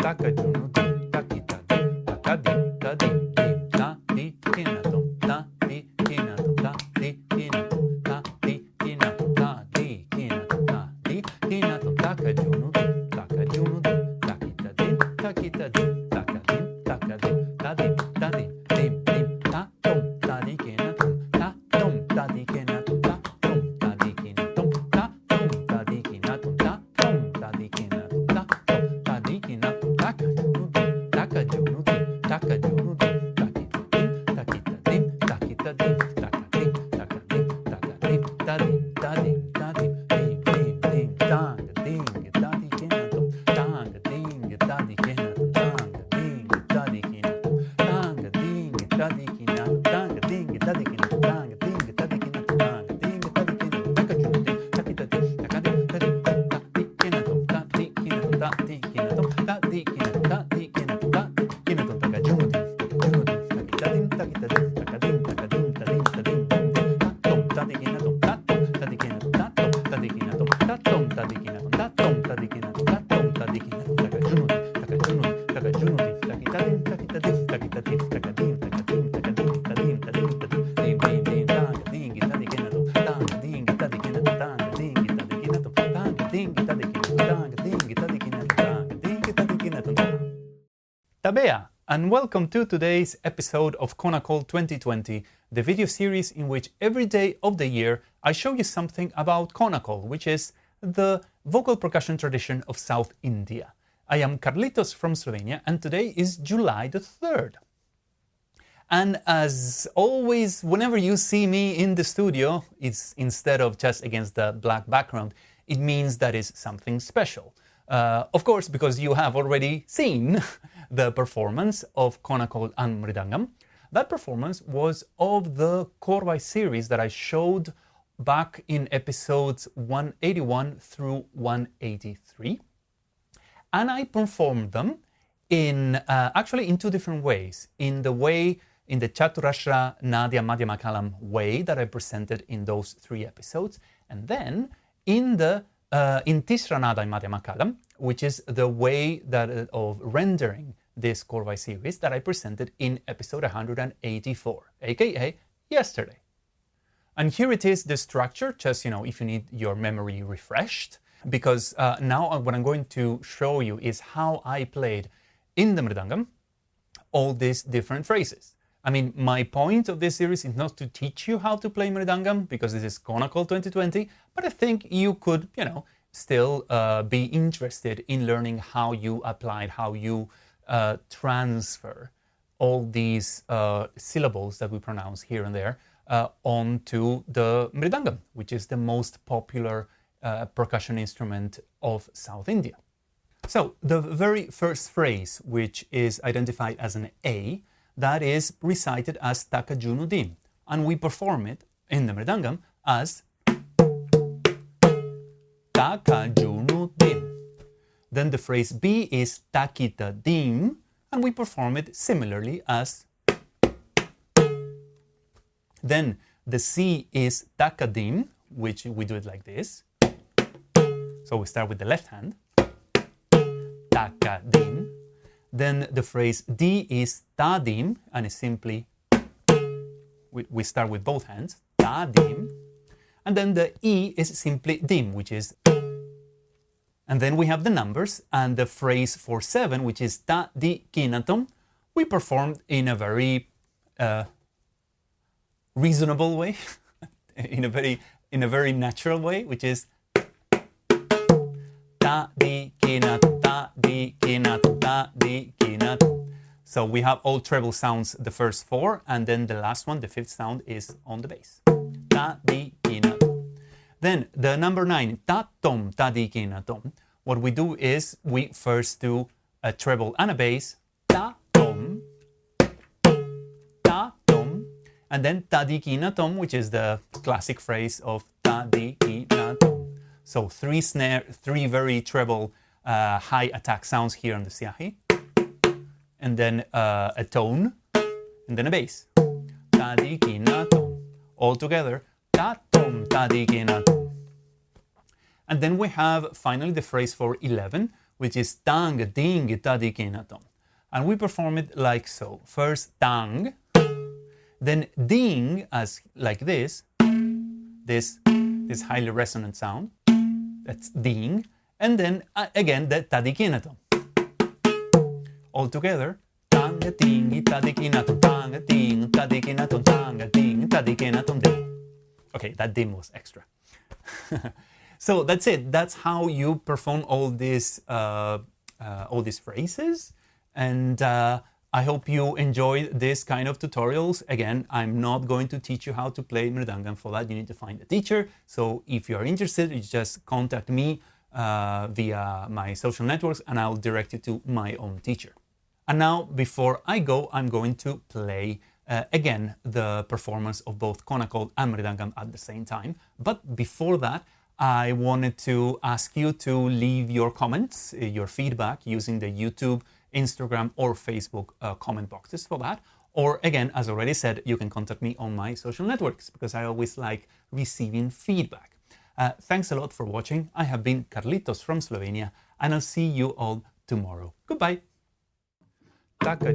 taka junu dim, takita dim, taka dim, ta dim, dim, ta di kinatum, ta di kinatum, ta di kinatum, ta di kinatum, ta di kinatum, ta di kinatum, taka junu dim, takita dim, takita dim, taka dim, taka dim, ta dim, dim, dim, ta tom, ta di kinatum, ta tom, ta di kinatum, ta tom, ta di kinatum, ta tom, ta di kinatum, ta tom, ta di kinatum, ta tom, ta di kinatum, taka junu dim, taka junu dim, takita dim, takita dim, taka dim, taka dim, taka dim, ta dim, ta dim, ta dim, dim, dim, dim, tanga ding, ta di kinatum, tanga ding, ta di kinatum, tanga ding, ta di kinatum, tanga ding, ta di kinatum, tanga ding, ta di kinatum, tanga ding, ta di kinatum, tanga ding, ta di kinatum, taka junu dim, takita dim, taka dim, ta dim, ta di kinatum, ta di kinatum, ta di kinatum, ta di kinatum, ta di kinatum, ta di kinatum, taka junu dim, takita dim, takita dim, taka dim, taka dim, ta dim, ta dim, ta tom, ta di kinatum, ta tom, ta di kinatum, ta tom, ta di kinatum, ta tom, ta di kinatum, ta tom, ta di kinatum, ta tom, ta di kinatum, taka junu dim, taka junu dim, taka junu dim, takita dim, takita dim, takita dim, taka dim, taka dim, taka dim, ta dim, ta dim, ta dim, dim, dim, dim, tanga ding, ta di kinatum, tanga ding, ta di kinatum, tanga ding, ta di kinatum, tanga ding, ta di kinatum, tanga ding, ta di kinatum, tanga ding, ta di kinatum. Tabea, and welcome to today's episode of Konnakol 2020, the video series in which every day of the year I show you something about Konnakol, which is the vocal percussion tradition of South India. I am Carlitos from Slovenia, and today is July the 3rd. And as always, whenever you see me in the studio, it's instead of just against the black background, it means that is something special. Of course, because you have already seen the performance of Konnakol and mrdangam. That performance was of the Korvai series that I showed back in episodes 181 through 183. And I performed them in actually in two different ways. In the Chaturashra Nadya Madhyama Kalam way that I presented in those 3 episodes, and then in the in Tisra Nadya Madhyama Kalam, which is the way that of rendering this Korvai series that I presented in episode 184, aka yesterday. And here it is, the structure, just if you need your memory refreshed, because now what I'm going to show you is how I played in the mrdangam all these different phrases. I mean, my point of this series is not to teach you how to play mrdangam, because this is Konnakol 2020, but I think you could, still be interested in learning how you applied, how you transfer all these syllables that we pronounce here and there onto the mrdangam, which is the most popular percussion instrument of South India. So the very first phrase, which is identified as an A, that is recited as taka junu dim, and we perform it in the mrdangam as taka junu dim. Then the phrase B is takita dim, and we perform it similarly as. Then the C is takadim, which we do it like this. So we start with the left hand. Takadim. Then the phrase D is tadim, and it's simply, we start with both hands, tadim. And then the E is simply dim, which is. And then we have the numbers, and the phrase for 7, which is ta di kinatum, we performed in a very reasonable way, in a very natural way, which is ta di kinatum, ta di kinatum, ta di kinatum. So we have all treble sounds, the first 4, and then the last one, the 5th sound, is on the bass. Ta di kinatum. Then the number 9, ta tom, ta di kinatum. What we do is we first do a treble and a bass, ta tom, and then ta di kinatum, which is the classic phrase of ta di kinatum. So 3 very treble high attack sounds here on the siahi, and then a tone, and then a bass. Ta di kinatum. All together, ta tom, ta di kinatum. And then we have finally the phrase for 11, which is tang, ding, tadikinatom. And we perform it like so. First tang, then ding, as like this highly resonant sound. That's ding. And then again the tadikinatom. All together. Tang, ding, tadikinatom, tang, ding, tadikinatom, tang, ding, tadikinatom, ding. Okay, that ding was extra. So that's it. That's how you perform all these phrases. And I hope you enjoyed this kind of tutorials. Again, I'm not going to teach you how to play mrdangam. For that, you need to find a teacher. So if you are interested, you just contact me via my social networks and I'll direct you to my own teacher. And now, before I go, I'm going to play again the performance of both Konnakol and mrdangam at the same time. But before that, I wanted to ask you to leave your comments, your feedback using the YouTube, Instagram or Facebook comment boxes for that. Or again, as already said, you can contact me on my social networks because I always like receiving feedback. Thanks a lot for watching. I have been Carlitos from Slovenia and I'll see you all tomorrow. Goodbye. Taka,